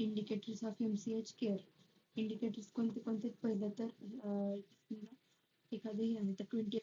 Indicators of MCH care. Indicators कोणते कोणते? पहिलं तर एखादं हे आहे तर 28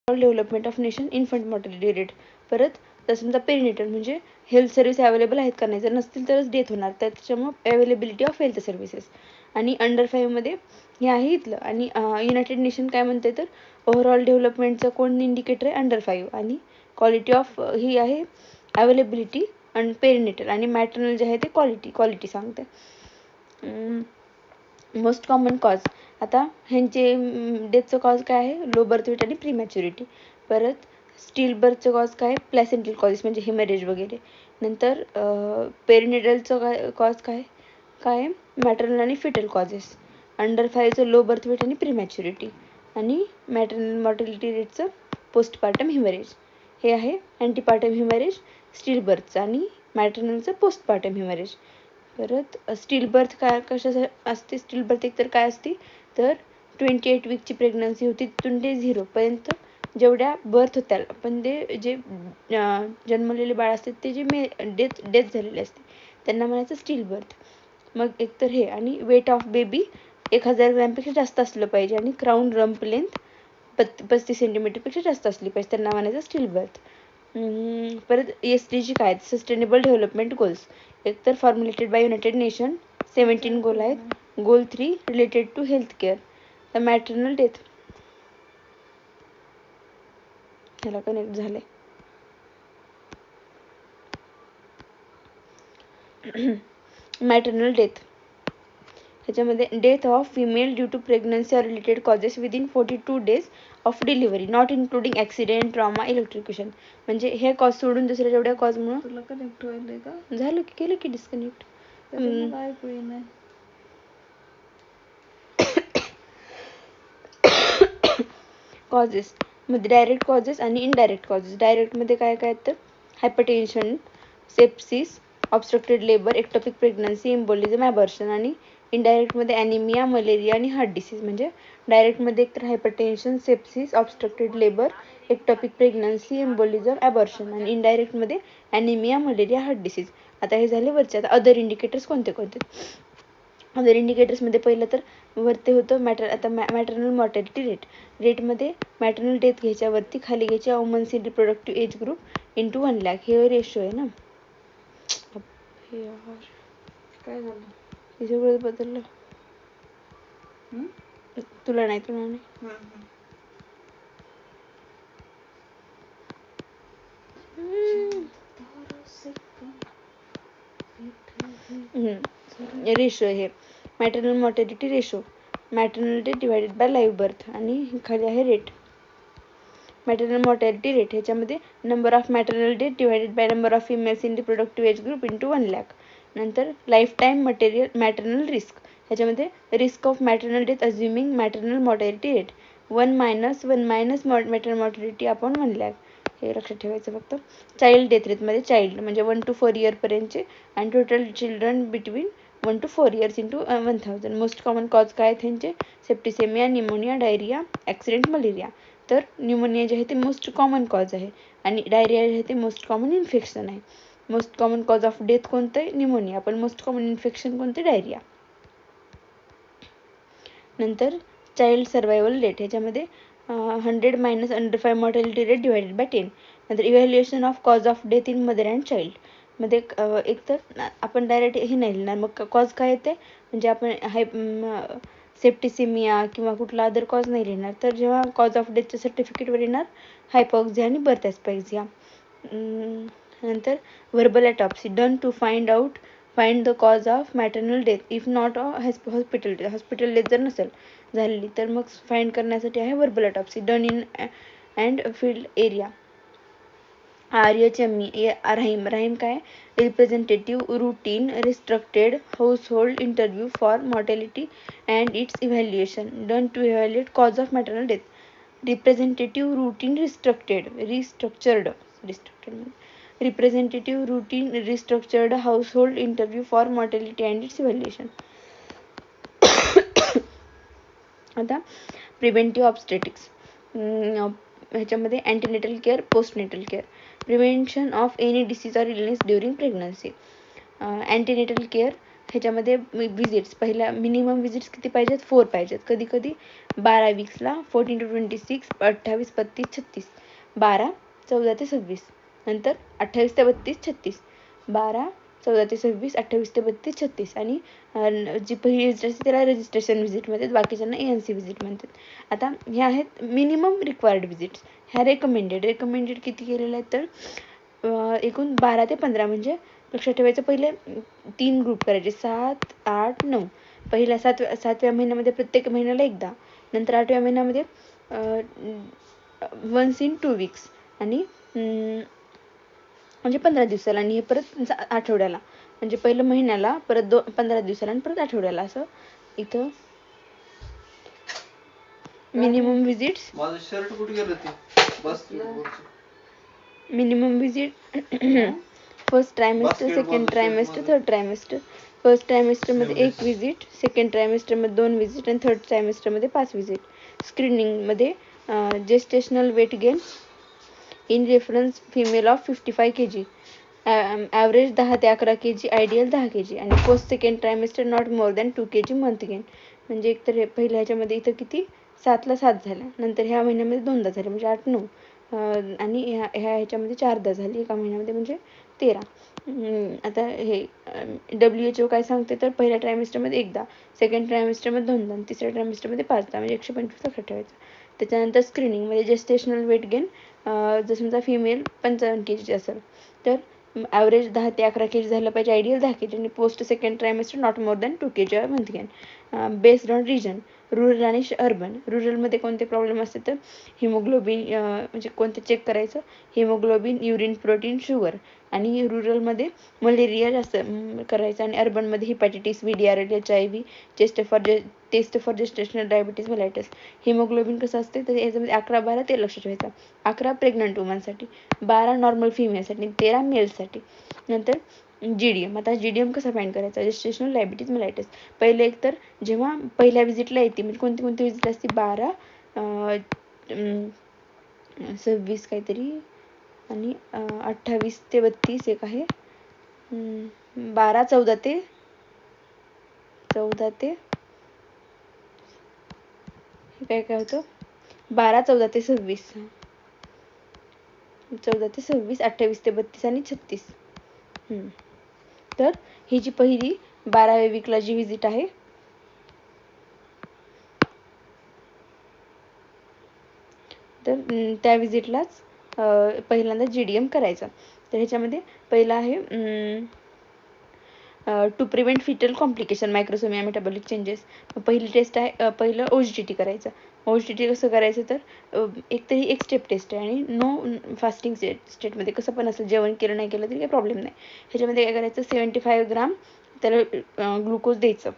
development of nation, infant mortality rate. परत तर समजा पेरिनेटल म्हणजे हेल्थ सर्व्हिस अवेलेबल आहेत का नाही, जर नसतील तरच डेथ होणार, त्याच्यामुळे अवेलेबिलिटी ऑफ हेल्थ सर्व्हिसेस. आणि अंडर 5 मध्ये हे आहे इथलं. आणि युनायटेड नेशन काय म्हणते तर ओव्हरऑल डेव्हलपमेंटचं कोण इंडिकेटर आहे? अंडर 5. आणि क्वालिटी ऑफ ही आहे अवेलेबिलिटी आणि पेरिनेटल. आणि मॅटर्नल जे आहे ते क्वालिटी सांगते. Most common cause. आता ह्यांचे डेथचं कॉज काय आहे? Low birth weight and प्रीमॅच्युरिटी. परत स्टील बर्थचं कॉज काय? प्लॅसेंटल कॉजेस म्हणजे हेमरेज वगैरे. नंतर पेरिनेटलचं कॉज काय? मॅटर्नल आणि फिटल कॉजेस. अंडर 5चं low birth weight and prematurity. आणि मॅटर्नल मॉर्टॅलिटी रेटचं पोस्टपार्टम हेमरेज. हे आहे अँटीपार्टम हेमरेज स्टील बर्थचं आणि मॅटर्नलचं पोस्टपार्टम हेमरेज. परत स्टील बर्थ काय कशा असते? स्टील बर्थ एकतर काय असते तर 28 वीकची प्रेग्नन्सी होती तिथून डे 0 पर्यंत जेवढ्या बर्थ होत्या, पण ते जे जन्मलेले बाळ असते ते जे डेथ झालेले असते त्यांना म्हणायचं स्टील बर्थ. मग एकतर हे. आणि वेट ऑफ बेबी 1000 ग्रॅमपेक्षा जास्त असलं पाहिजे. आणि क्राऊन रम्प लेंथ 35 सेंटीमीटरपेक्षा जास्त असली पाहिजे, त्यांना म्हणायचं स्टील बर्थ. परत SDG काय? Sustainable development goals. एकतर formulated by united nation 17 goal आहेत. Goal 3 related to health care. The maternal death. ह्याला कनेक्ट झाले. मॅटर्नल डेथ ह्याच्यामध्ये death of female due to pregnancy or related causes within 42 days of delivery not including accident, trauma, electrocution. म्हणजे हे cause सोडून दुसऱ्या जेवढ्या कॉजमुळे तुला कनेक्ट व्हायला का झालं की केलं की डिस्कनेक्ट. कॉजेस मध्ये डायरेक्ट कॉजेस आणि इनडायरेक्ट कॉजेस. डायरेक्टमध्ये काय काय तर hypertension, sepsis, obstructed labour, ectopic pregnancy, embolism, abortion. आणि इनडायरेक्टमध्ये ॲनिमिया, मलेरिया आणि हार्ट डिसीज. म्हणजे डायरेक्टमध्ये एकतर hypertension, sepsis, obstructed labour, ectopic pregnancy, embolism, abortion. आणि इनडायरेक्टमध्ये ॲनिमिया, मलेरिया, हार्ट डिसीज. आता हे झाले वरचे. आता अदर इंडिकेटर्स कोणते कोणते? अदर इंडिकेटर्समध्ये पहिलं तर वरती होतं आता मॅटर्नल मॉर्टॅलिटी रेटमध्ये मॅटर्नल डेथ घ्यायच्यावरती खाली घ्यायची women's in reproductive age group into 1 lakh. हे रेशो आहे ना. हे यार काय झालं? हे सगळं बदललं. तुला नाही. रेशो हे maternal mortality ratio, maternal death divided by live birth, आणि खाली आहे रेट. मॅटर्नल मॉर्टॅलिटी रेट ह्याच्यामध्ये number of maternal death divided by number of females in reproductive age group into 1 lakh. नंतर लाईफ टाईम मॅटर्नल रिस्क ह्याच्यामध्ये risk of maternal death assuming maternal mortality rate 1 minus maternal mortality upon 1 lakh. हे लक्षात ठेवायचं फक्त. Child death रेटमध्ये child म्हणजे 1 to 4 इयरपर्यंतचे आणि total children between 1 to 4 years into 1000. Most common cause काय आहेत ह्यांचे? Septicaemia, pneumonia, diarrhoea, accident, malaria. तर न्यूमोनिया जे आहे ते मोस्ट कॉमन कॉज आहे आणि डायरिया जे आहे ते मोस्ट कॉमन इन्फेक्शन आहे. Most common cause of death कोणतं आहे? न्यूमोनिया. पण मोस्ट कॉमन इन्फेक्शन कोणते? डायरिया. नंतर चाइल्ड सर्वायवल रेट ह्याच्यामध्ये 100 minus under 5 mortality rate divided by 10. नंतर evaluation of cause of death in mother and child मध्ये एक तर आपण डायरेक्ट हे नाही लिहिणार. मग कॉज काय येते म्हणजे आपण सेप्टिसिमिया किंवा कुठला अदर कॉज नाही लिहिणार. तर जेव्हा कॉज ऑफ डेथच्या सर्टिफिकेटवर येणार हायपॉक्झिया आणि बर्थ ॲस्पायक्झिया. नंतर verbal autopsy done to find the cause of maternal death if not hospital death जर नसेल झालेली तर मग फाइंड करण्यासाठी आहे verbal autopsy done in and field area. RHME राहीम काय? Representative routine restricted household interview for mortality and its evaluation done to evaluate cause of maternal death. Representative routine restructured household interview for mortality and its evaluation. आता preventive obstetrics ह्याच्यामध्ये antenatal care, postnatal care, prevention of any disease or illness during pregnancy. Antenatal care ह्याच्यामध्ये visits पहिला minimum visits किती पाहिजेत? 4 पाहिजेत. कधी कधी 12 वीक्सला 14 to 26, 28, 32, 36, 12, 14 ते 26. नंतर 28 ते 32, 36, 12, 14 ते 26, 28 ते 32, 36 आणि जी पहिली विजिट असते त्याला रजिस्ट्रेशन व्हिजिट म्हणतात, बाकीच्यांना ANC व्हिजिट म्हणतात. आता ह्या आहेत मिनिमम रिक्वायर्ड व्हिजिट्स. ह्या रेकमेंडेड किती केलेल्या आहेत तर एकूण 12 ते 15 म्हणजे लक्षात ठेवायचं. पहिले 3 ग्रुप करायचे 7, 8, 9. पहिल्या 7व्या महिन्यामध्ये प्रत्येक महिन्याला एकदा. नंतर 8व्या महिन्यामध्ये once in 2 weeks आणि म्हणजे 15 दिवसाला आणि हे परत आठवड्याला. म्हणजे पहिलं महिन्याला, परत 15 दिवसाला आणि परत आठवड्याला. असं इथं मिनिमम विजिट्स. माझं शर्ट कुठे गेलं ते? बस minimum visit first trimester, second trimester, third trimester. First ट्रायमेस्टरमध्ये 1 विजिट, सेकंड ट्रायमेस्टरमध्ये 2 विजिट आणि थर्ड ट्रायमेस्टरमध्ये 5 विजिट. स्क्रीनिंगमध्ये gestational weight gain in reference female of 55 kg, average 10 ते 11 kg, आयडियल 10 kg आणि post second trimester not more than 2 kg month gain. म्हणजे एकतर हे पहिल्या ह्याच्यामध्ये इथं किती 7ला 7 झाल्या, नंतर ह्या महिन्यामध्ये 2दा झाले म्हणजे 8, 9 आणि ह्या ह्याच्यामध्ये 4दा झाली एका महिन्यामध्ये म्हणजे 13. आता हे WHO काय सांगते तर पहिल्या ट्रायमेस्टरमध्ये एकदा, सेकंड ट्रायमेस्टरमध्ये 2दा आणि तिसऱ्या ट्रायमेस्टरमध्ये 5दा म्हणजे 125 लक्षात ठेवायचं. त्याच्यानंतर स्क्रीनिंगमध्ये जेस्टेशनल वेट गेन जर समजा फिमेल 55 kg असेल तर ॲव्हरेज 10 ते 11 kg झालं पाहिजे, आयडियल 10 kg आणि post second trimester not more than 2 kg month gain. Based on region rural आणि अर्बन. रुरलमध्ये कोणते प्रॉब्लेम असते तर हिमोग्लोबिन म्हणजे कोणतं चेक करायचं, हिमोग्लोबिन, युरिन प्रोटीन, शुगर. आणि रुरलमध्ये मलेरिया जास्त करायचं आणि अर्बनमध्ये hepatitis, VDRL, HIV, test for gestational diabetes, mellitus. Haemoglobin कसं असते तर याच्यामध्ये 11, 12 ते लक्षात ठेवायचं. 11 प्रेग्नंट वुमनसाठी, 12 नॉर्मल फिमेलसाठी, 13 मेलसाठी. नंतर GDM. आता GDM कसा फाइंड करायचा? Gestational diabetes mellitus. पहिले एक तर जेव्हा पहिल्या विजिटला येते म्हणजे कोणती विजिट असते 12, 26 काहीतरी आणि 28 ते 32 एक आहे, 12, 14 ते काय होतं 12, 14 ते 26, 14 ते 26, 28 ते 32 आणि 36. तर ही जी पहिली 12व्या वीकला जी विजिट आहे तर त्या विजिटलाच पहिल्यांदा GDM करायचं. तर ह्याच्यामध्ये पहिलं आहे to prevent foetal complication macrosomia metabolic changes. पहिली टेस्ट आहे पहिलं OGTT करायचं. OGTT कसं करायचं तर एक स्टेप टेस्ट आहे आणि नो फास्टिंग स्टेटमध्ये कसं पण असेल जेवण केलं नाही केलं तरी काही प्रॉब्लेम नाही. ह्याच्यामध्ये काय करायचं 75 ग्राम त्याला ग्लुकोज द्यायचं.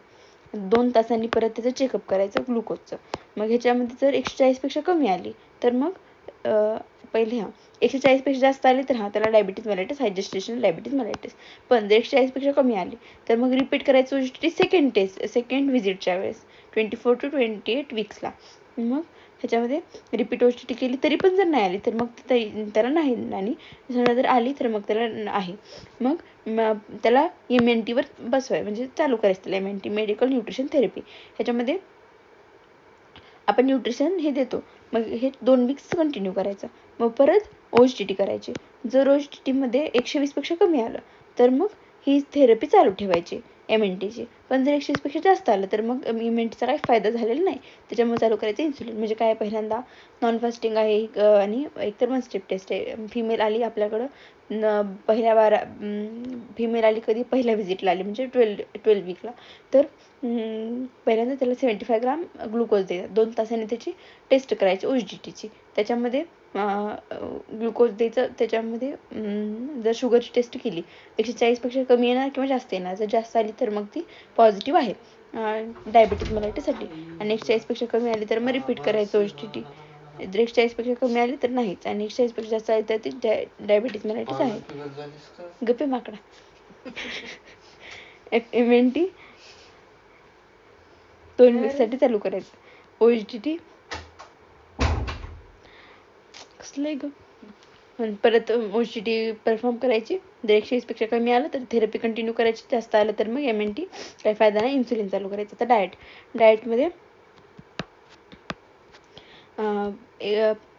2 तासांनी परत त्याचं चेकअप करायचं ग्लुकोजचं. मग ह्याच्यामध्ये जर 140पेक्षा कमी आली तर मग पहिले 140पेक्षा जास्त आली तर त्याला डायबिटीज मेलायटिस हाय जेस्टेशनल डायबिटीज मेलायटिस. पण जर 140पेक्षा कमी आली तर मग रिपीट करायचं OGTT सेकंड व्हिजिटच्या वेळेस 24 to 28 वीक्सला. मग ह्याच्यामध्ये रिपीट OGTT केली तरी पण जर नाही आली तर मग त्याला नाही, आणि जर आली तर मग त्याला आहे. मग त्याला MNTवर म्हणजे चालू करायचं त्याला MNT मेडिकल न्यूट्रिशन थेरपी. ह्याच्यामध्ये आपण न्यूट्रिशन हे देतो. मग हे 2 वीक्स कंटिन्यू करायचं. मग परत OGTT करायची. जर OGTT मध्ये 120पेक्षा कमी आलं तर मग ही थेरपी चालू ठेवायची MNTची. पण जर 120पेक्षा जास्त आलं तर मग MNTचा काही फायदा झालेला नाही, त्याच्यामुळे चालू करायचं इन्सुलिन. म्हणजे काय पहिल्यांदा नॉन फास्टिंग आहे आणि एकतर 1 स्टेप टेस्ट आहे. फिमेल आली आपल्याकडं फिमेल आली कधी पहिल्या व्हिजिटला आली म्हणजे 12 वीकला. तर पहिल्यांदा त्याला 75 ग्राम ग्लुकोज द्यायचा. 2 तासांनी त्याची टेस्ट करायची OGTTची. त्याच्यामध्ये ग्लुकोज द्यायचं. त्याच्यामध्ये जर शुगरची टेस्ट केली 140पेक्षा कमी येणार किंवा जास्त येणार. जर जास्त आली तर मग ती पॉझिटिव्ह आहे डायबिटीज मेलायटिससाठी. आणि 140पेक्षा कमी आली तर मग रिपीट करायचं OGTT. जर 140पेक्षा कमी आली तर नाहीच, आणि 140पेक्षा जास्त आली तर ती डायबिटीज मेलायटिस आहे. गप्पे माकडा. MNT 2 वीकसाठी चालू करायचं. OGTT कसलं आहे ग. परत OGTT परफॉर्म करायची. जर 120पेक्षा कमी आलं तर थेरपी कंटिन्यू करायची. जास्त आलं तर मग MNT काही फायदा नाही, इन्सुलिन चालू करायचं. आता डाएटमध्ये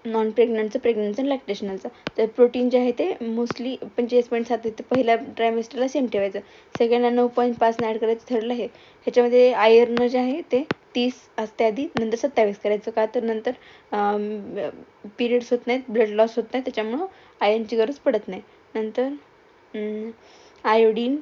नॉन प्रेग्नंटचं, प्रेग्नंटचं आणि लॅक्टेशनलचं. तर प्रोटीन जे आहे ते मोस्टली 45.7 आहे ते पहिल्या ट्रायमेस्टरला सेम ठेवायचं. सेकंडला 9.5 ॲड करायचं. थर्डला ह्याच्यामध्ये आयर्न जे आहे ते 30 असते आधी, नंतर 27 करायचं. का तर नंतर पिरियड्स होत नाहीत, ब्लड लॉस होत नाही, त्याच्यामुळं आयर्नची गरज पडत नाही. नंतर आयोडीन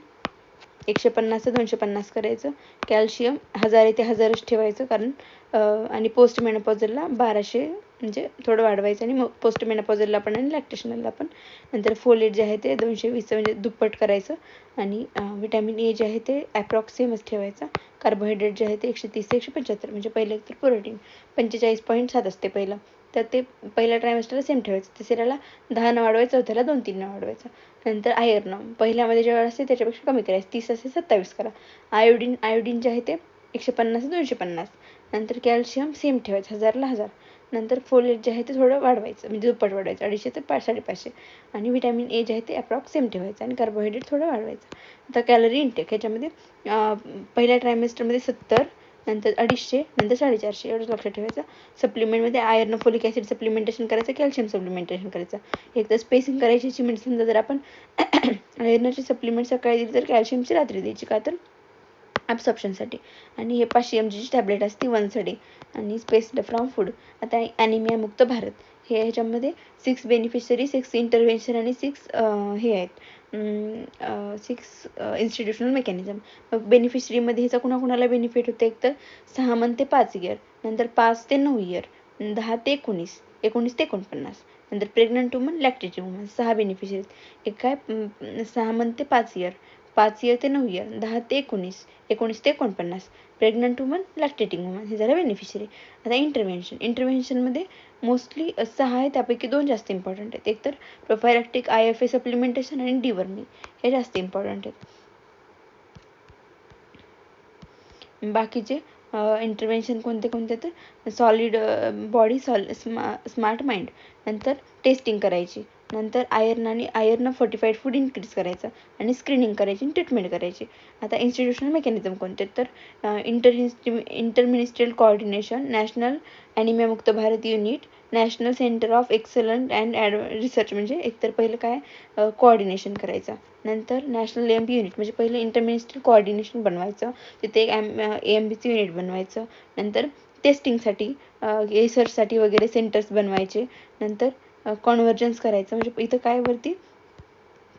150 250 करायचं. कॅल्शियम 1000 ते 1000च ठेवायचं, कारण आणि पोस्ट मेनोपॉझलला 1200 म्हणजे थोडं वाढवायचं, आणि मग पोस्ट मेनोपॉझलला पण आणि लॅक्टेशनलला पण. नंतर फोलेट जे आहे ते 220 म्हणजे दुप्पट करायचं. आणि विटॅमिन ए जे आहे ते ॲप्रॉक्सिमच ठेवायचा. कार्बोहायड्रेट जे आहे ते 130 ते 175 म्हणजे पहिलं तर प्रोटीन 45.7 असते पहिलं, तर ते पहिल्या ट्रायमेस्टरला सेम ठेवायचं. तिसऱ्याला 10 न वाढवायचं, चौथ्याला 2-3 न वाढवायचं. नंतर आयर्न पहिल्यामध्ये जेवढं असते त्याच्यापेक्षा कमी करायचं, 30 असेल 27 करा. आयोडीन जे आहे ते 150 250. नंतर कॅल्शियम सेम ठेवायचं, 1000ला 1000. नंतर फोलेट जे आहे ते थोडं वाढवायचं, म्हणजे दुप्पट वाढवायचं, 250 ते 550. आणि विटॅमिन ए जे आहे ते ॲप्रॉक्स सेम ठेवायचं, आणि कार्बोहायड्रेट थोडं वाढवायचं. आता कॅलरी इंटेक ह्याच्यामध्ये पहिल्या ट्रायमेस्टरमध्ये 70, नंतर 250, नंतर 450 एवढंच लक्षात ठेवायचं. सप्लिमेंटमध्ये आयर्न, फोलिक ॲसिड सप्लिमेंटेशन करायचं, कॅल्शियम सप्लिमेंटेशन करायचं. एक तर स्पेसिंग करायची मेडिसिन. समजा जर आपण आयर्नची सप्लिमेंट सकाळी दिली तर कॅल्शियमची रात्री द्यायची, का तर ॲब्सॉर्प्शनसाठी. आणि हे 500 mg ची टॅब्लेट असते वन्स अ डे, आणि स्पेस्ड फ्रॉम फूड. आता ॲनिमिया मुक्त भारत ह्याच्यामध्ये 6 बेनिफिशरी, 6 इंटरव्हेन्शन आणि 6 हे आहेत 6 इन्स्टिट्यूशनल मेकॅनिझम. मग बेनिफिशरीमध्ये ह्याचा कुणाकुणाला बेनिफिट होते, एक तर 6 मंथ ते 5 इयर, नंतर 5 ते 9 इयर, 10 ते 19, 19 ते 49. नंतर प्रेग्नंट वुमन, लॅक्टेटिव्ह वुमन 6 बेनिफिशरी. एक काय 6 मंथ ते 5 इयर, 5 इयर ते 9 इयर, 10 ते 19, 19 ते 49. प्रेग्नंट वुमन, लॅक्टेटिंग वुमन हे झालं बेनिफिशरी. आता इंटरव्हेन्शनमध्ये मोस्टली 6 आहे, त्यापैकी 2 जास्त इम्पॉर्टंट आहेत. एक तर प्रोफायलॅक्टिक IFA सप्लिमेंटेशन आणि डिवर्मिंग हे जास्त इम्पॉर्टंट आहेत. बाकीचे इंटरव्हेन्शन कोणते तर सॉलिड बॉडी, स्मार्ट माइंड. नंतर टेस्टिंग करायची. नंतर आयर्न फोर्टिफाईड फूड इन्क्रीज करायचं, आणि स्क्रीनिंग करायची आणि ट्रीटमेंट करायची. आता इन्स्टिट्यूशनल मेकॅनिझम कोणते तर इंटरमिनिस्ट्रियल कोऑर्डिनेशन, नॅशनल ॲनिमिया मुक्त Bharat unit, national centre of excellent and research. म्हणजे एकतर पहिलं काय कोऑर्डिनेशन करायचं. नंतर नॅशनल AMP युनिट म्हणजे पहिलं इंटरमिनिस्ट्रियल कोऑर्डिनेशन बनवायचं, तिथे एक AMBचं युनिट बनवायचं. नंतर टेस्टिंगसाठी रिसर्चसाठी वगैरे सेंटर्स बनवायचे. नंतर कॉन्व्हर्जन्स करायचं, म्हणजे इथं काय वरती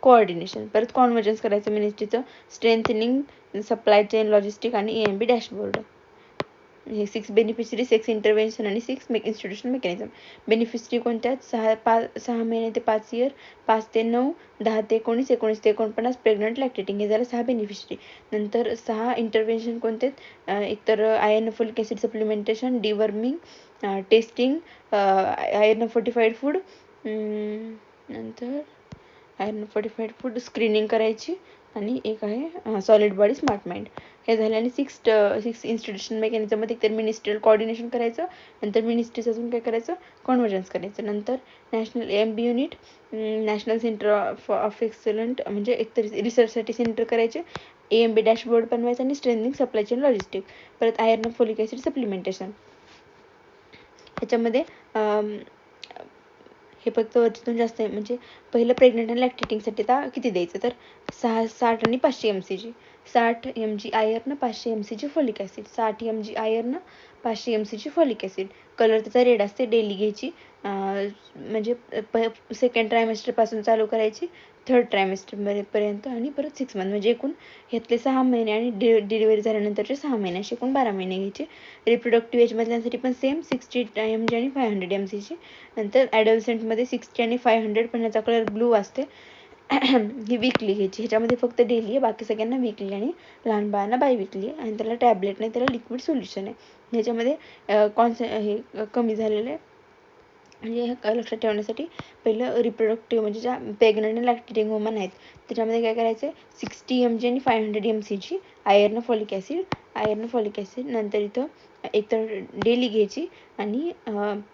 कोऑर्डिनेशन, परत कॉन्व्हर्जन्स करायचं मिनिस्ट्रीचं, स्ट्रेंथनिंग सप्लाय चेन लॉजिस्टिक आणि EMB डॅशबोर्ड. हे 6 बेनिफिशरी, 6 इंटरव्हेन्शन आणि 6 इन्स्टिट्यूशन मेकॅनिझम. बेनिफिशरी कोणत्या? 6 महिने ते 5 इयर, 5 ते 9, 10 ते 19, 19 ते 49 प्रेग्नंट लॅक्टेटिंग, हे झालं 6 बेनिफिशरी. नंतर 6 इंटरव्हेन्शन कोणते? एकतर iron folic acid supplementation, deworming, testing, iron fortified food, नंतर आयर्न फोर्टिफाईड फूड स्क्रीनिंग करायची, आणि एक आहे सॉलिड बॉडी स्मार्ट माइंड. हे झाले. आणि 6 इन्स्टिट्यूशन मेकॅनिझममध्ये तर मिनिस्ट्रियल कोऑर्डिनेशन करायचं, नंतर मिनिस्ट्रीचं अजून काय करायचं? कॉन्व्हर्जन्स करायचं. नंतर national EMB unit, national centre of excellent, म्हणजे एकतर रिसर्चसाठी सेंटर करायचे, EMB डॅशबोर्ड बनवायचं आणि स्ट्रेंथनिंग सप्लाय चेन लॉजिस्टिक. परत आयर्न फोलिक ॲसिड सप्लिमेंटेशन. ह्याच्यामध्ये हे फक्त वरच्यातून जास्त आहे, म्हणजे पहिलं प्रेग्नंट आणि लॅक्टेटिंगसाठी आता किती द्यायचं? तर 60 आणि 500 mg. 60 mg iron, 500 mg folic acid. 60 mg iron, 500 mg folic acid. Colour त्याचा रेड असते. डेली घ्यायची, म्हणजे सेकंड ट्रायमेस्टरपासून चालू करायची, थर्ड ट्रायमेस्टरपर्यंत, आणि परत 6 मंथ, म्हणजे एकूण ह्यातले 6 महिने आणि डिलिव्हरी झाल्यानंतरचे 6 महिने, असे एकूण 12 महिने घ्यायचे. रिप्रोडक्टिव्ह एजमधल्यांसाठी पण सेम 60 mg आणि 500 mg. नंतर ॲडल्संटमध्ये 60 आणि 500, पण ह्याचा कलर ब्लू असते. ही वीकली घ्यायची. ह्याच्यामध्ये फक्त डेली आहे, बाकी सगळ्यांना वीकली, आणि लहान बाळांना बाय वीकली आहे. आणि त्याला टॅबलेट नाही, त्याला लिक्विड सोल्युशन आहे. ह्याच्यामध्ये हे कमी झालेलं आहे, म्हणजे हे लक्षात ठेवण्यासाठी पहिलं रिप्रोडक्टिव्ह, म्हणजे ज्या प्रेग्नंट आणि लॅक्टेटिंग वुमन आहेत त्याच्यामध्ये काय करायचं? 60 mg आणि 500 mg आयर्न फोलिक ॲसिड. नंतर इथं एकतर डेली घ्यायची, आणि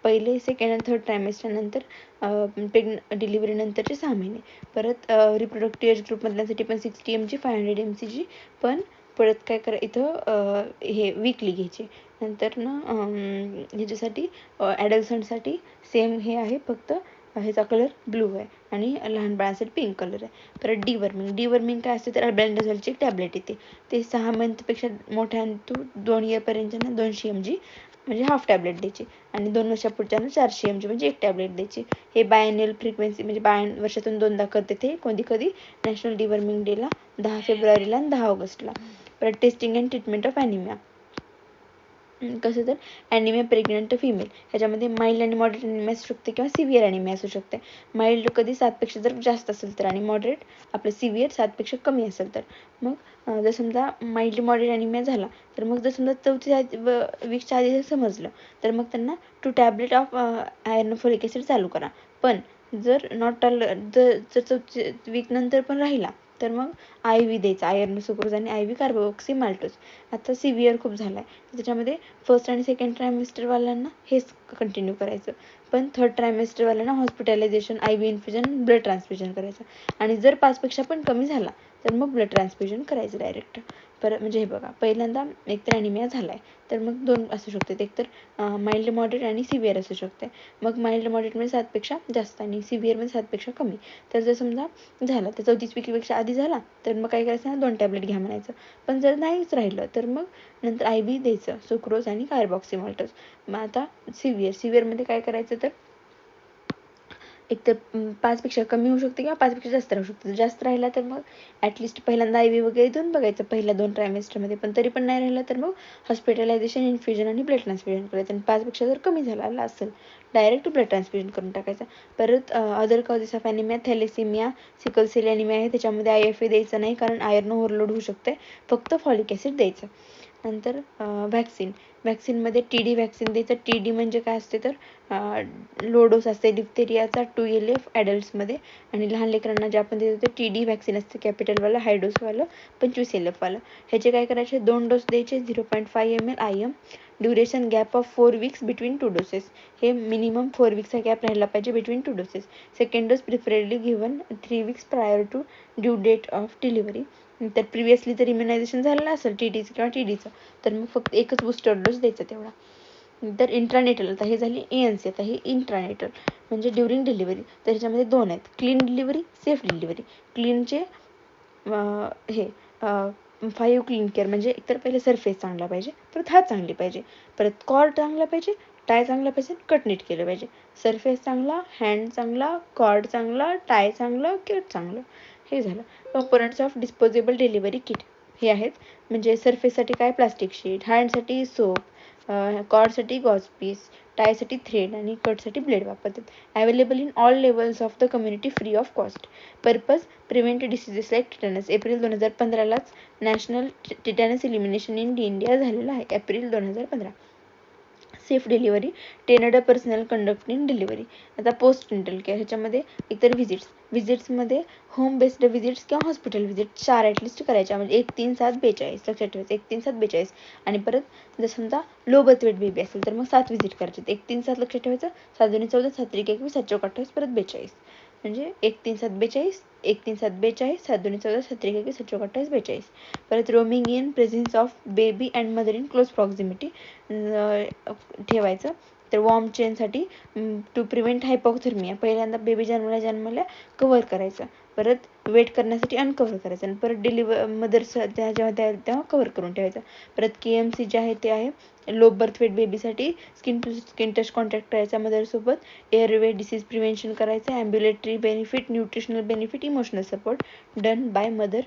पहिले सेकंड आणि थर्ड ट्रायमेस्टर नंतर डिलिव्हरी नंतरचे 6 महिने. परत रिप्रोडक्टिव्ह एज ग्रुपमधल्यासाठी पण 60 mg 500 mg, पण परत काय करा इथं हे वीकली घ्यायची. नंतर ना ह्याच्यासाठी ॲडल्संटसाठी सेम हे आहे, फक्त ह्याचा कलर ब्लू आहे, आणि लहान बाळांसाठी पिंक कलर आहे. परत डिवर्मिंग काय असते? तर अल्बेंडाझोलची एक टॅबलेट येते, ते 6 मंथपेक्षा मोठ्या 2 इयरपर्यंतच्या 200 mg, म्हणजे हाफ टॅबलेट द्यायची, आणि 2 वर्षापुढच्या 400 mg, म्हणजे एक टॅबलेट द्यायची. हे बायॲन्युअल फ्रिक्वेन्सी, म्हणजे वर्षातून 2दा करते ते, कधी नॅशनल डिवर्मिंग डेला 10 फेब्रुवारीला आणि 10 ऑगस्टला. परत testing and treatment of anaemia. कसं? तर ॲनिमिया प्रेग्नंट फिमेल, ह्याच्यामध्ये माइल्ड आणि मॉडरेट ॲनिमिया असू शकते, किंवा सिव्हिअर ॲनिमिया असू शकते. माइल्ड कधी 7पेक्षा जर जास्त असेल तर, आणि मॉडरेट आपलं सिव्हिअर 7पेक्षा कमी असेल तर. मग जर समजा माइल्ड मॉडरेट ॲनिमिया झाला, तर मग जर समजा 4 वीकच्या आधी जर समजलं, तर मग त्यांना 2 tablet of iron folic acid चालू करा. पण जर नॉट जर 4 वीक नंतर पण राहिला, तर मग IV द्यायचा, आयर्न सुक्रोज आणि IV कार्बोक्सी माल्टोज. आता सिव्हिअर खूप झाला आहे, त्याच्यामध्ये फर्स्ट आणि सेकंड ट्रायमेस्टरवाल्यांना हेच कंटिन्यू करायचं, पण थर्ड ट्रायमेस्टरवाल्यांना hospitalisation, IV infusion, blood transfusion करायचं. आणि जर 5पेक्षा पण कमी झाला, तर मग ब्लड ट्रान्सफ्युजन करायचं डायरेक्ट. परत म्हणजे हे बघा, पहिल्यांदा एकतर ॲनिमिया झाला आहे, तर मग 2 असू शकते, एकतर माइल्ड मॉडरेट आणि सिव्हिअर असू शकते. मग माइल्ड मॉडरेटमध्ये 7पेक्षा जास्त आणि सिव्हिअरमध्ये 7पेक्षा कमी. तर जर समजा झाला, तर 34 वीकपेक्षा आधी झाला, तर मग काय करायचं? 2 टॅबलेट घ्या म्हणायचं. पण जर नाहीच राहिलं, तर मग नंतर IV द्यायचं, सुक्रोज आणि कार्बोक्सी माल्टोज. मग आता सिव्हिअरमध्ये काय करायचं? तर एकतर 5पेक्षा कमी होऊ शकते, किंवा 5पेक्षा जास्त राहू शकते. जर जास्त राहिला, तर मग ॲटलिस्ट पहिल्यांदा IV वगैरे देऊन बघायचं पहिल्या 2 ट्रायमेस्टरमध्ये, पण तरी पण नाही राहिलं, तर मग हॉस्पिटलायझेशन, इन्फ्युजन आणि ब्लड ट्रान्सफ्युजन करायचं. आणि 5पेक्षा जर कमी झाला असेल, डायरेक्ट ब्लड ट्रान्सफ्युजन करून टाकायचं. परत other causes of anaemia, thalassaemia, sickle cell anaemia आहे, त्याच्यामध्ये IFA द्यायचं नाही, कारण आयर्न ओव्हरलोड होऊ शकते, फक्त फॉलिक ॲसिड द्यायचं. नंतर व्हॅक्सिनमध्ये TD व्हॅक्सिन द्यायचं. TD म्हणजे काय असते? तर लो डोस असते डिप्थेरियाचा 2 LF ॲडल्ट्समध्ये, आणि लहान लेकरांना जे आपण देतो ते TD व्हॅक्सिन असते, कॅपिटलवालं, हाय डोसवालं, 25 LF वालं. ह्याचे काय करायचे? 2 डोस द्यायचे, 0.5 ml IM. Duration gap of 4 weeks between 2 doses, हे मिनिमम 4 वीक्सचा गॅप राहिला पाहिजे between 2 doses. Second dose preferably given 3 weeks prior to due date of delivery. तर प्रिव्हियसली जर इम्युनायझेशन झालेलं असेल TTचं किंवा TDचं, तर मग फक्त एकच बूस्टर डोस द्यायचा तेवढा. तर इंट्रानेटल, आता हे झाली ANC, आता हे इंट्रानेटल म्हणजे ड्युरिंग डिलिव्हरी. तर ह्याच्यामध्ये 2 आहेत, क्लीन डिलिव्हरी, सेफ डिलिव्हरी. क्लीनचे हे 5 क्लीन केअर, म्हणजे एकतर पहिले सरफेस चांगला पाहिजे, परत हात चांगली पाहिजे, परत कॉर्ड चांगला पाहिजे, टाय चांगला पाहिजे, कट नीट केलं पाहिजे, सरफेस चांगला, हँड चांगला, कॉर्ड चांगला, टाय चांगलं, किट चांगलं. हे झालं. Components of disposable delivery kit हे आहेत. म्हणजे सरफेससाठी काय, प्लास्टिक शीट, हँडसाठी सोप, कॉर्डसाठी गॉज पीस, टायसाठी थ्रेड आणि कटसाठी ब्लेड वापरतात. Available in all levels of the community free of cost. Purpose prevent diseases like tetanus. April 2015लाच national tetanus elimination in India झालेलं आहे. April 2015. Safe delivery, trained personnel conduct in delivery. आता postnatal care ह्याच्यामध्ये एकतर विजिट्समध्ये home based visits किंवा hospital visit 4 at least करायच्या. म्हणजे 1, 3, 7, 42 लक्षात ठेवायचं. 1, 3, 7, 42. आणि परत जर समजा लो बर्थ वेट बेबी असेल तर मग 7 विजिट करायचे. 1, 3, 7 लक्षात ठेवायचं. 7, 2, 14, 7, 3, 21, 7, 4, 28, परत 42. म्हणजे 1, 3, 7, 42, 1, 3, 7, 42, 7, 2, 14, 7, 3, 21, 7, 4, 28, 42. परत rooming in presence of baby and mother in close proximity ठेवायचं. तर वॉर्म चेनसाठी टू प्रिव्हेंट हायपोथर्मिया, पहिल्यांदा बेबी जन्मल्या कव्हर करायचं. परत वेट करण्यासाठी अनकव्हर करायचं आणि परत मदर्स तेव्हा कव्हर करून ठेवायचं. परत KMC जे आहे ते आहे लो बर्थ वेट बेबीसाठी skin to skin touch contact करायचा मदरसोबत, एअरवे डिसीज प्रिव्हेन्शन करायचं, ambulatory benefit, nutritional benefit, emotional support done by mother.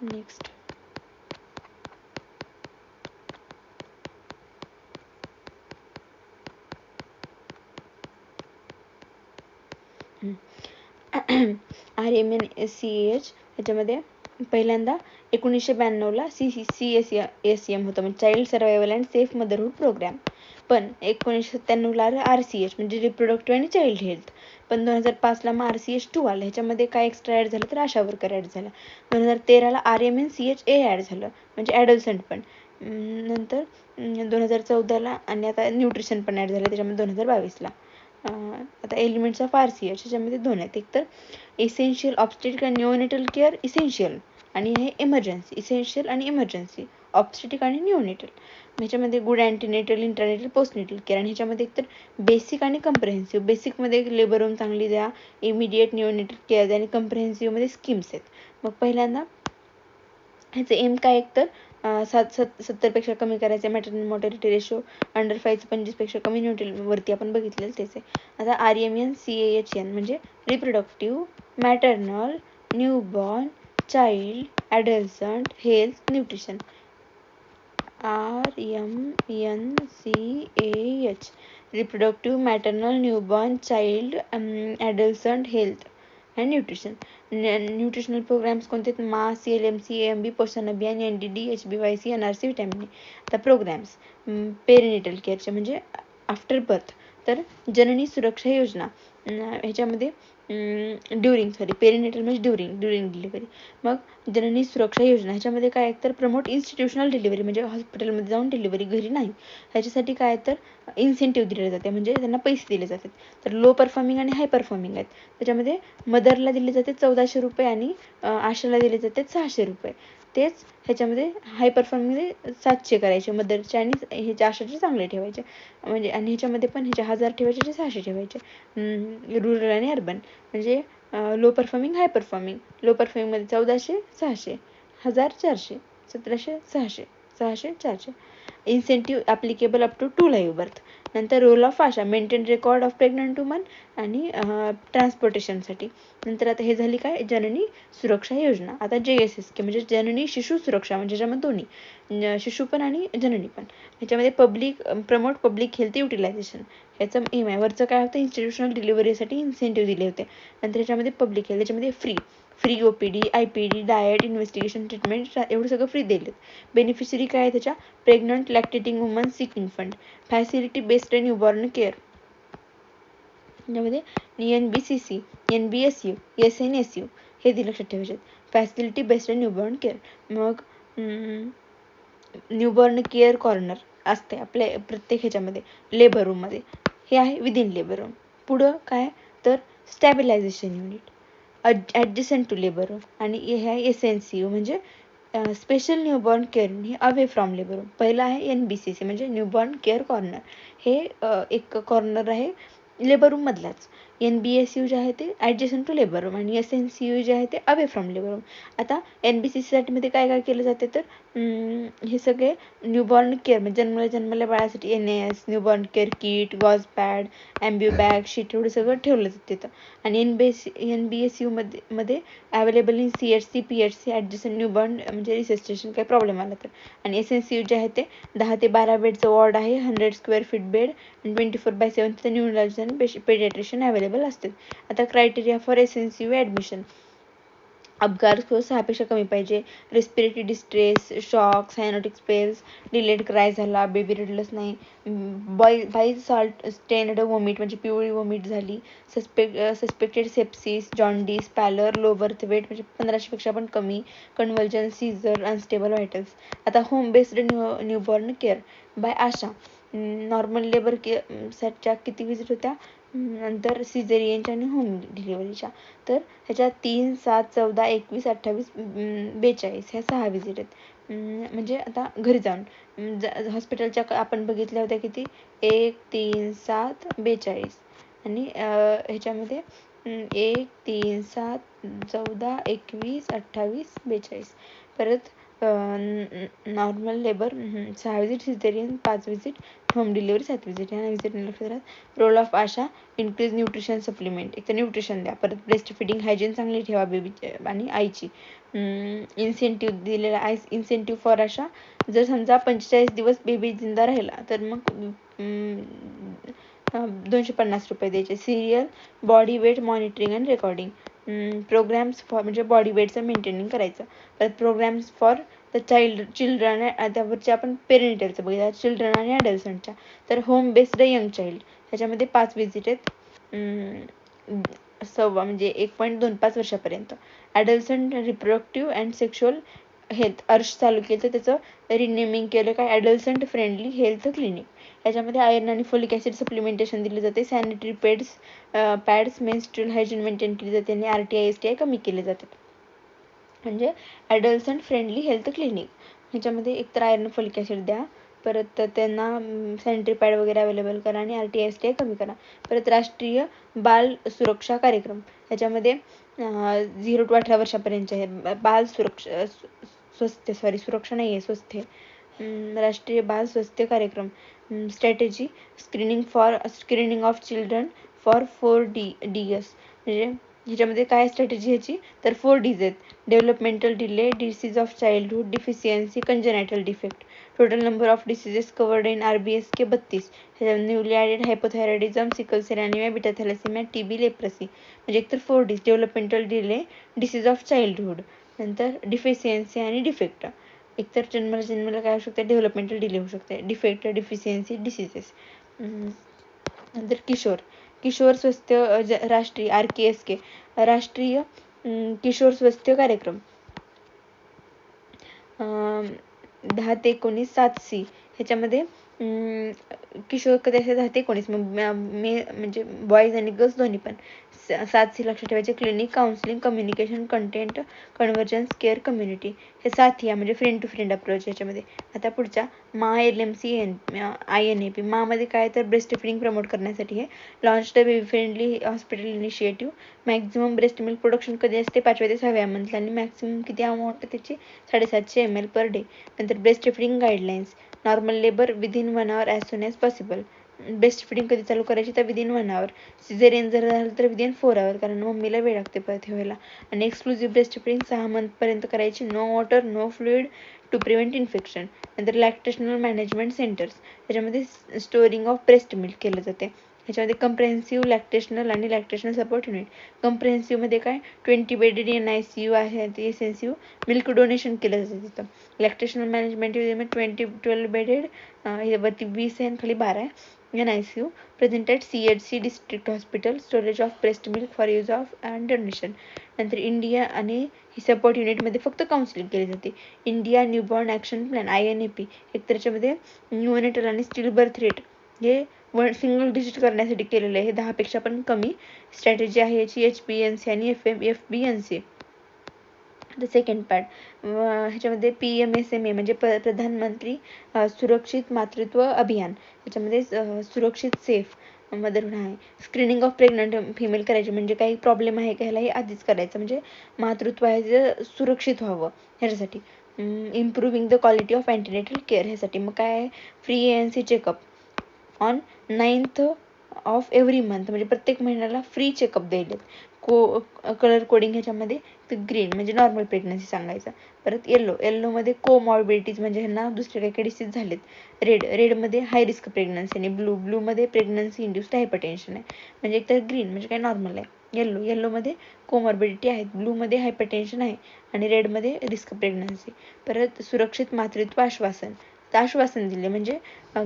Next RMNCAH ह्याच्यामध्ये पहिल्यांदा 1992ला CSM होतं, म्हणजे child survival and safe motherhood programme. पण 1997ला RCH म्हणजे रिप्रोडक्टिव्ह आणि चाइल्ड हेल्थ. पण 2005ला मग RCH2 आलं. ह्याच्यामध्ये काय एक्स्ट्रा ॲड झालं तर आशा वर्कर ॲड झाला. 2013ला RMNCHA ॲड झालं, म्हणजे ॲडल्संट पण. नंतर 2014ला आणि आता न्यूट्रिशन पण ॲड झालं त्याच्यामध्ये 2022ला. आता एलिमेंट्स ऑफ RCH ह्याच्यामध्ये 2 आहेत. एक तर essential obstetric and neonatal care essential, आणि हे इमर्जन्सी. इसेन्शियल आणि इमर्जन्सी, ऑब्स्टेट्रिक आणि निओनेटल. ह्याच्यामध्ये good antenatal, intranatal, postnatal care. आणि ह्याच्यामध्ये एकतर बेसिक आणि कंप्रेहेन्सिव्ह. बेसिकमध्ये लेबर रूम चांगली द्या, इमिडिएट निओनेटल केअर द्या, आणि कंप्रेहेन्सिव्हमध्ये स्कीम्स आहेत. मग पहिल्यांदा ह्याचं एम काय, एकतर 70पेक्षा कमी करायचं मॅटर्नल मॉर्टॅलिटी रेशो, अंडर 5 25पेक्षा कमी न्यूट्रलवरती आपण बघितलेलं त्याच आहे. आता RMNCAHN म्हणजे reproductive, maternal, newborn, child, adolescent, health, nutrition. RMNCAH reproductive, maternal, newborn, child, adolescent, health and nutrition. Nutritional programmes कोणते आहेत, मास, CLMC, AMB, पोषण अभियान, NDD, HBYC, NRC, व्हिटॅमिन. आता प्रोग्राम्स पेरिनेटल केअरचे म्हणजे आफ्टर बर्थ. तर जननी सुरक्षा योजना ह्याच्यामध्ये पेरिनेटल म्हणजे ड्युरिंग डिलिव्हरी. मग जननी सुरक्षा योजना ह्याच्यामध्ये काय, तर प्रमोट इन्स्टिट्यूशनल डिलिव्हरी, म्हणजे हॉस्पिटलमध्ये जाऊन डिलिव्हरी, घरी नाही. ह्याच्यासाठी काय तर इन्सेंटिव्ह दिले जाते, म्हणजे त्यांना पैसे दिले जातात. तर लो परफॉर्मिंग आणि हाय परफॉर्मिंग आहेत. त्याच्यामध्ये मदरला दिले जाते 1400 रुपये आणि आशाला दिले जाते 600 रुपये. तेच ह्याच्यामध्ये हाय परफॉर्मिंगमध्ये 700 करायचे मदरचे, आणि ह्याचे आशाचे चांगले ठेवायचे. म्हणजे आणि ह्याच्यामध्ये पण ह्याचे 1000 ठेवायचे, 600 ठेवायचे. रुरल आणि अर्बन म्हणजे low performing, high performing. Low परफॉर्मिंगमध्ये 1400, 600, 1000, 400, 1700, 600, 600, 400. Incentive applicable up to 2 live birth. नंतर role of ASHA, maintain record of pregnant woman आणि ट्रान्सपोर्टेशनसाठी. नंतर आता हे झाली काय, जननी सुरक्षा योजना. आता JSSK म्हणजे जननी शिशु सुरक्षा, म्हणजे ज्याच्यामध्ये दोन्ही शिशु पण आणि जननी पण. ह्याच्यामध्ये प्रमोट पब्लिक हेल्थ युटिलायझेशन. ह्याचं एम आहे. वरचं काय होतं, इन्स्टिट्यूशनल डिलिव्हरीसाठी इन्सेंटिव्ह दिले होते. नंतर ह्याच्यामध्ये पब्लिक हेल्थ, त्याच्यामध्ये free OPD, IPD, diet, investigation, treatment एवढं सगळं फ्री दिलेत. बेनिफिशरी काय आहे त्याच्या, pregnant, lactating woman, sick infant. Facility based newborn care यामध्ये NBCC, NBSU, SNSU हे लक्षात ठेवायचे. Facility based newborn care. मग न्यूबॉर्न केअर कॉर्नर असते आपल्या प्रत्येक ह्याच्यामध्ये लेबर रूममध्ये. हे आहे विदिन लेबर रूम. पुढं काय तर stabilisation unit adjacent to labour room. आणि हे आहे SNCU म्हणजे स्पेशल न्यूबॉर्न केअर ही अवे फ्रॉम लेबर रूम. पहिला आहे NBCC म्हणजे न्यूबॉर्न केअर कॉर्नर. हे एक कॉर्नर आहे लेबर रूममधलाच. NBCU जे आहे ते ॲडजस्टंट टू लेबर रूम आणि SNCU जे आहे ते अवे फ्रॉम लेबर रूम. आता NBCCसाठी मध्ये काय काय केलं जाते तर हे सगळे न्यूबॉर्न केअर म्हणजे जन्मल्या बाळासाठी NAS newborn care kit, gauze pad, ambu bag, sheet एवढं सगळं ठेवलं जातं तिथं. आणि NBCU मध्ये available in CHC PHC adjacent newborn म्हणजे रिसेस्टेशन काही प्रॉब्लेम आला तर. आणि SNCU जे आहे ते 10 ते 12 बेडचं वॉर्ड आहे, 100 स्क्वेअर फीट बेड आणि 24/7 तिथे न्यूरोलॉजिस्ट आणि पेडियाट्रिशियन अवेलेबल असतील. आता क्रायटेरिया फॉर SNCU ॲडमिशन. अपघात स्कोर 6पेक्षा कमी पाहिजे, respiratory distress, shock, cyanotic spells, delayed cry झाला, बेबी रडलंच नाही, बाईल सॉल्ट स्टेन्ड वॉमिट म्हणजे पिवळी वॉमिट झाली, suspected sepsis, jaundice, pallor, low birth weight म्हणजे 1500पेक्षा पण कमी, कन्व्हल्जन, सीझर, अनस्टेबल व्हायटल्स. आता home based newborn care by ASHA. Normal labour केअरच्या किती विजिट होत्या, नंतर सिझेरियनच्या आणि होम डिलिव्हरीच्या. तर ह्याच्यात 3, 7, 14, 21, 28, 42 ह्या 6 विजिट आहेत. म्हणजे आता घरी जाऊन हॉस्पिटलच्या आपण बघितल्या होत्या किती, 1, 3, 7, 42 आणि ह्याच्यामध्ये 1, 3, 7, 14, 21, 28, 42. परत normal labour 6 visit, caesarean 5 visit, home delivery 7 visit. ह्या विजिट लक्षात राहत. Role of ASHA, increase nutrition supplement, एक तर न्यूट्रिशन द्या, परत ब्रेस्ट फिडिंग हायजीन चांगली ठेवा बेबी आणि आईची. इन्सेंटिव्ह दिलेला आहे, इन्सेंटिव्ह फॉर आशा, जर समजा 45 दिवस बेबी जिंदा राहिला तर मग 250 रुपये द्यायचे. Serial body weight monitoring and recording. Programmes for म्हणजे बॉडी वेटचं मेंटेनिंग करायचं. परत प्रोग्राम्स फॉर द चिल्ड्रन, त्यावरचे आपण पेरेंटलचं बघितलं, चिल्ड्रन आणि ॲडल्संटच्या. तर होम बेस्ड यंग चाइल्ड ह्याच्यामध्ये 5 विजिट आहेत, म्हणजे 1.25 वर्षापर्यंत. ॲडल्संट रिप्रोडक्टिव्ह अँड सेक्शुअल हेल्थ, अर्श चालू केलं तर त्याचं रिनेमिंग केलं काय, ॲडल्संट फ्रेंडली हेल्थ क्लिनिक. ह्याच्यामध्ये आयर्न आणि फोलिक ॲसिड सप्लिमेंटेशन दिले जाते. Sanitary pads menstrual hygiene maintain केली जाते आणि RTI STI कमी केले जातात. म्हणजे ॲडल्संट फ्रेंडली हेल्थ क्लिनिक. ह्याच्यामध्ये एकतर आयर्न फोलिक ॲसिड द्या, परत त्यांना सॅनिटरी पॅड वगैरे अवेलेबल करा आणि RTI STI कमी करा. परत राष्ट्रीय बाल सुरक्षा कार्यक्रम, ह्याच्यामध्ये 0 to 18 वर्षापर्यंतचे आहे. बाल सुरक्षा सुरक्षा नाही आहे, स्वस्थ. राष्ट्रीय Bal Swasthya Karyakram. Strategy screening of children for 4DS. म्हणजे ह्याच्यामध्ये काय स्ट्रॅटेजी ह्याची तर 4Ds आहेत. Developmental delay, disease of childhood, deficiency, congenital defect. Total number of diseases covered in RBSK 32. Newly added hypothyroidism, sickle cell anaemia, beta thalassemia, TB, leprosy. म्हणजे एकतर 4Ds developmental delay, disease of childhood, नंतर deficiency आणि defect. एकतर जन्मला काय होऊ शकते, developmental delay होऊ शकते, डिफेक्ट, डिफिशियन्सी, डिसीजेस. नंतर किशोर स्वास्थ्य राष्ट्रीय RKSK राष्ट्रीय किशोर स्वास्थ्य कार्यक्रम. 10 ते 19 7C ह्याच्यामध्ये किशोर कधी असे 10 ते 19 म्हणजे बॉईज आणि गर्ल्स दोन्ही पण. 7C लक्षात ठेवायचे. Clinic, counselling, communication, content, convergence, care, community. हे 7 या म्हणजे फ्रेंड टू फ्रेंड अप्रोच ह्याच्यामध्ये. आता पुढच्या LMC INAP. मध्ये काय तर ब्रेस्ट फिडिंग प्रमोट करण्यासाठी हे launch the baby friendly hospital initiative. Maximum breast milk production कधी असते 5व्या ते 6व्या मंथला आणि मॅक्झिमम किती अमाऊंट त्याची 750 ml पर डे. नंतर breast feeding guidelines. Normal labour within 1 hour as soon as possible. Breast feeding कधी चालू करायची तर विदिन 1 hour. सिझेरियन जर झालं तर विदिन 4 hour, कारण मम्मीला वेळ लागते परत हे व्हायला. आणि एक्सक्लुझिव्ह ब्रेस्ट फिडिंग 6 month करायची. No water no fluid to prevent infection. नंतर लॅक्टेशनल मॅनेजमेंट सेंटर्स. त्याच्यामध्ये स्टोअरिंग ऑफ ब्रेस्ट मिल्क केलं जाते. ह्याच्यामध्ये कंप्रेहेन्सिव्ह लॅक्टेशनल आणि लॅक्टेशनल सपोर्ट युनिट. कंप्रेहेन्सिव्हमध्ये काय 20 बेडेड NICU आहे, SNCU मिल्क डोनेशन केलं जातं तिथं. लॅक्टेशनल मॅनेजमेंट 12 बेडेड, वरती 20 आहे खाली 12 आहे. NICU presented CHC district hospital. Storage of breast milk for use of and donation. नंतर इंडिया आणि ही सपोर्ट युनिटमध्ये फक्त काउन्सिलिंग केली जाते. India newborn action plan INAP. एक त्याच्यामध्ये न्यूनेटल आणि स्टिल बर्थ रेट हे सिंगल डिजिट करण्यासाठी केलेलं आहे. हे 10पेक्षा पण कमी. स्ट्रॅटेजी आहे याची HPNC आणि FBNC. द सेकंड पार्ट ह्याच्यामध्ये PMSMA म्हणजे प्रधानमंत्री सुरक्षित मातृत्व अभियान. ह्याच्यामध्ये सुरक्षित सेफ मदरहूड आहे. स्क्रीनिंग ऑफ प्रेग्नंट फिमेल करायची, म्हणजे काही प्रॉब्लेम आहे का ह्याला हे आधीच करायचं, म्हणजे मातृत्व आहे जे सुरक्षित व्हावं ह्याच्यासाठी. Improving the quality of antenatal care ह्यासाठी मग काय आहे, free ANC checkup on 9th of every month, म्हणजे प्रत्येक महिन्याला फ्री चेकअप द्यायला. कलर कोडिंग ह्याच्यामध्ये ग्रीन म्हणजे नॉर्मल प्रेग्नन्सी सांगायचं. परत येल्लोमध्ये कोमॉर्बिडिटीज म्हणजे ह्यांना दुसरे काही डिसीज झालेत. रेडमध्ये हाय रिस्क प्रेग्नन्सी आणि ब्लूमध्ये प्रेग्नन्सी इंड्युस्ड हायपरटेन्शन आहे. म्हणजे एकतर ग्रीन म्हणजे काय नॉर्मल आहे, येल्लोमध्ये कोमॉर्बिडिटी आहेत, ब्लूमध्ये हायपरटेन्शन आहे आणि रेडमध्ये रिस्क प्रेग्नन्सी. परत सुरक्षित मातृत्व आश्वासन दिले म्हणजे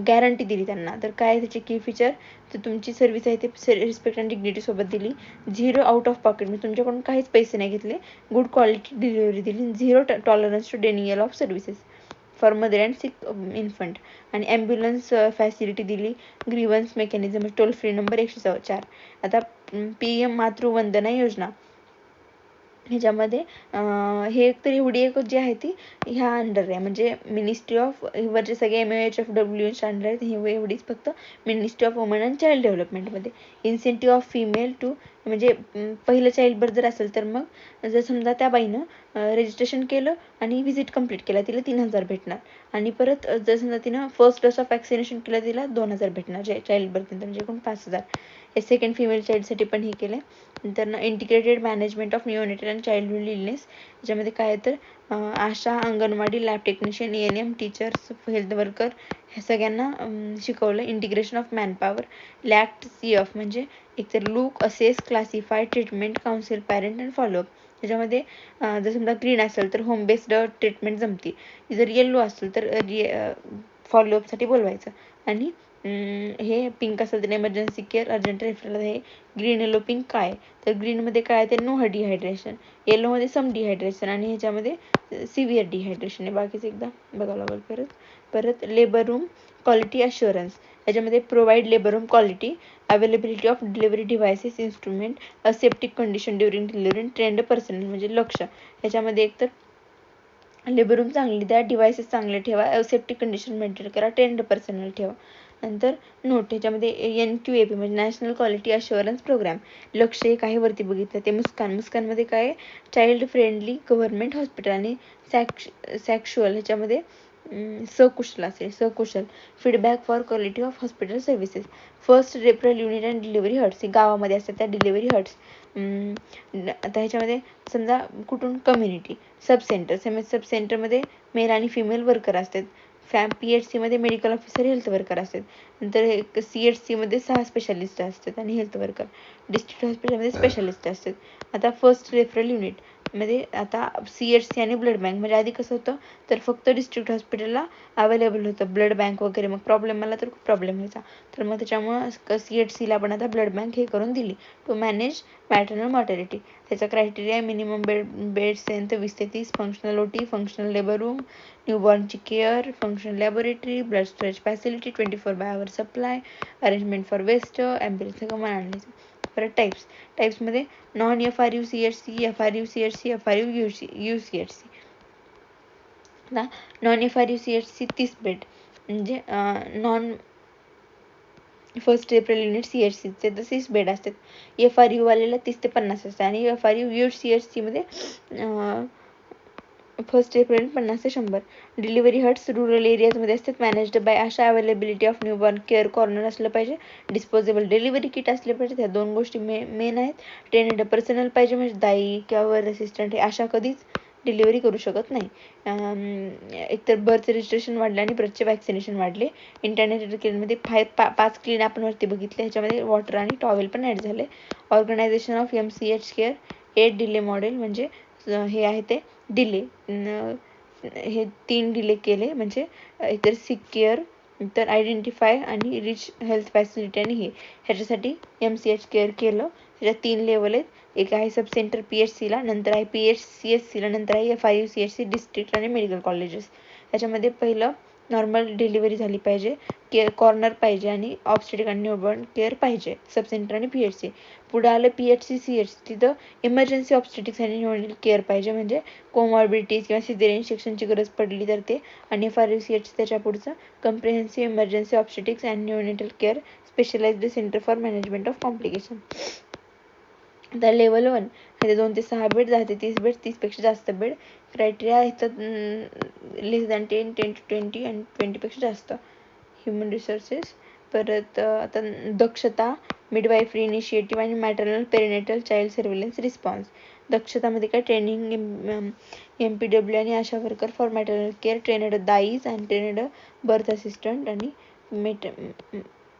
गॅरंटी दिली त्यांना. तर काय त्याचे की फीचर, तर तुमची सर्व्हिस आहे ते रिस्पेक्ट अँड डिग्निटी सोबत दिली, 0 आउट ऑफ पॉकेट म्हणजे तुमच्याकडून काहीच पैसे नाही घेतले, गुड क्वालिटी डिलिव्हरी दिली, 0 tolerance to denial of services for mother and sick infant आणि ॲम्ब्युलन्स फॅसिलिटी दिली, grievance mechanism toll free number 104. आता PM मातृवंदना योजना ह्याच्यामध्ये हे एक तर एवढी एक जी आहे ती ह्या अंडर आहे, म्हणजे मिनिस्ट्री ऑफ वरचे सगळे MOHFW अंडर आहेत, ही एवढीच फक्त ministry of woman and child डेव्हलपमेंटमध्ये. इन्सेंटिव्ह ऑफ फिमेल टू म्हणजे पहिलं चाइल्ड बर्थ जर असेल तर मग जर समजा त्या बाईनं रजिस्ट्रेशन केलं आणि व्हिजिट कंप्लीट केला तिला 3000 भेटणार, आणि परत जर समजा तिनं फर्स्ट डोस ऑफ वॅक्सिनेशन केलं तिला 2000 भेटणार चाइल्ड बर्थ नंतर, म्हणजे एकूण 5000. हे सेकंड फिमेल चाइल्डसाठी पण हे केलं आहे. नंतर integrated management of neonatal and childhood illness, याच्यामध्ये काय तर ASHA, Anganwadi, lab technician, ENM, teachers, health worker ह्या सगळ्यांना शिकवलं. इंटिग्रेशन ऑफ मॅनपॉवर, लॅक्ट CF म्हणजे एकतर look, assess, classify, treatment, counsel, parent and follow up. त्याच्यामध्ये जर समजा ग्रीन असेल तर होम बेस्ड ट्रीटमेंट जमते, जर येल्लो असेल तर फॉलोअपसाठी बोलवायचं, आणि हे पिंक असेल तर एमर्जन्सी केअर, अर्जंट रेफरल. हे ग्रीन, येलो, पिंक काय, तर ग्रीनमध्ये काय ते नो डिहायड्रेशन, येलोमध्ये सम डिहायड्रेशन आणि ह्याच्यामध्ये सिव्हिअर डिहायड्रेशन आहे. बाकीचं एकदा बघावं लागेल. परत लेबर रूम क्वालिटी अश्युरन्स, याच्यामध्ये provide labour room quality, availability of delivery devices, instrument, aseptic condition during delivery, trend personal म्हणजे लक्ष. ह्याच्यामध्ये एकतर लेबर रूम चांगली द्या, डिव्हायसेस चांगले ठेवा, असेप्टिक कंडिशन मेंटेन करा, ट्रेंड पर्सनल ठेवा. नंतर नोट, ह्याच्यामध्ये NQAP म्हणजे नॅशनल क्वालिटी अश्युरन्स प्रोग्राम. लक्ष एक आहे वरती बघितलं ते मुस्कानमध्ये काय, चाइल्ड फ्रेंडली गव्हर्नमेंट हॉस्पिटल, आणि सॅक्शुअल ह्याच्यामध्ये सकुशल feedback for quality of hospital services. First referral unit and delivery huts, गावामध्ये असतात त्या डिलिव्हरी हट्स. आता ह्याच्यामध्ये समजा कुठून कम्युनिटी सब सेंटरमध्ये मेल आणि फिमेल वर्कर असतात. PHC मध्ये मेडिकल ऑफिसर, हेल्थ वर्कर असतात. नंतर CHC मध्ये 6 स्पेशालिस्ट असतात आणि हेल्थ वर्कर. डिस्ट्रिक्ट हॉस्पिटलमध्ये स्पेशालिस्ट असतात. आता फर्स्ट रेफरल युनिट मध्ये आता CHC आणि ब्लड बँक, म्हणजे आधी कसं होतं तर फक्त डिस्ट्रिक्ट हॉस्पिटलला अवेलेबल होतं ब्लड बँक वगैरे, मग प्रॉब्लेम आला तर खूप प्रॉब्लेम व्हायचा, तर मग त्याच्यामुळं CHC ला पण आता ब्लड बँक हे करून दिली टू मॅनेज मॅटर्नल मॉर्टॅलिटी. त्याचा क्रायटेरिया मिनिमम बेड स्ट्रेंथ 20 ते 30, functional OT, functional labour room, न्यूबॉर्नची care, functional laboratory, blood storage facility, 24/7 supply, arrangement for waste, ambulance कमान आणण्याचं. परत टाईप्समध्ये non FRU CHC, FRU CHC, FRU UCHC. Non FRU CHC 30 bed म्हणजे non first referral unit CHCचे 30 bed असतात. FRU वालेला 30 ते 50 असतात, आणि FRU CHC मध्ये फर्स्ट रेफरल 50 ते 100. डिलिव्हरी हट्स रुरल एरियाजमध्ये असतात, managed by ASHA. Availability of newborn care corner असलं पाहिजे, डिस्पोजेबल डिलिव्हरी किट असले पाहिजे. ह्या 2 गोष्टी मेन आहेत. ट्रेनड पर्सनल पाहिजे, म्हणजे दाई किंवा वर असिस्टंट हे अशा कधीच डिलिव्हरी करू शकत नाही. एकतर बर्थ रजिस्ट्रेशन वाढले आणि बर्थचे वॅक्सिनेशन वाढले. इंटरनेट केअरमध्ये 5 क्लीन आपण वरती बघितले, ह्याच्यामध्ये वॉटर आणि टॉवेल पण ॲड झाले. Organisation of MCH care, 8 delay model म्हणजे हे आहे ते डिले, हे 3 डिले केले, म्हणजे एकतर सिक्युअर, तर आयडेंटिफाय आणि रिच हेल्थ फॅसिलिटी, आणि ह्याच्यासाठी MCH केअर केलं. ह्याच्यात 3 लेवल आहेत. एक आहे सब सेंटर PHC ला, नंतर आहे PHCSC ला, नंतर आहे FIU CHC डिस्ट्रिक्ट आणि मेडिकल कॉलेजेस. त्याच्यामध्ये पहिलं नॉर्मल डिलिव्हरी झाली पाहिजे, केअर कॉर्नर पाहिजे, आणि ऑब्स्टेट्रिक आणि न्यूबॉर्न केअर पाहिजे, सब सेंटर आणि PHC. पुढे आलं PHC CHC, तिथं इमर्जन्सी ऑब्स्टेट्रिक्स आणि न्यूबॉर्न केअर पाहिजे, म्हणजे कोमॉर्बिडिटीज किंवा सिझेरियन सेक्शनची गरज पडली तर ते. आणि FRU CHC त्याच्या पुढचं comprehensive emergency obstetrics and neonatal care specialised centre for management of complication. आता लेवल 1 ह्याचे 2 ते 6 बेड, 10 ते 30 बेड, 30 पेक्षा जास्त बेड. क्रायटेरिया ह्याच्यात लेस दॅन 10, 10 to 20 आणि 20 पेक्षा जास्त. Human resources. परत आता दक्षता, मिडवायफरी इनिशिएटिव्ह आणि maternal perinatal child surveillance response. दक्षतामध्ये काय ट्रेनिंग MPW आणि ASHA worker for maternal care, trained दाईज आणि ट्रेनड बर्थ असिस्टंट आणि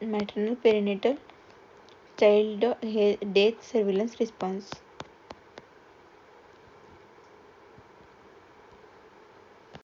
मॅटर्नल पेरिनेटल चाइल्ड हे डेथ सर्व्हिलन्स रिस्पॉन्स.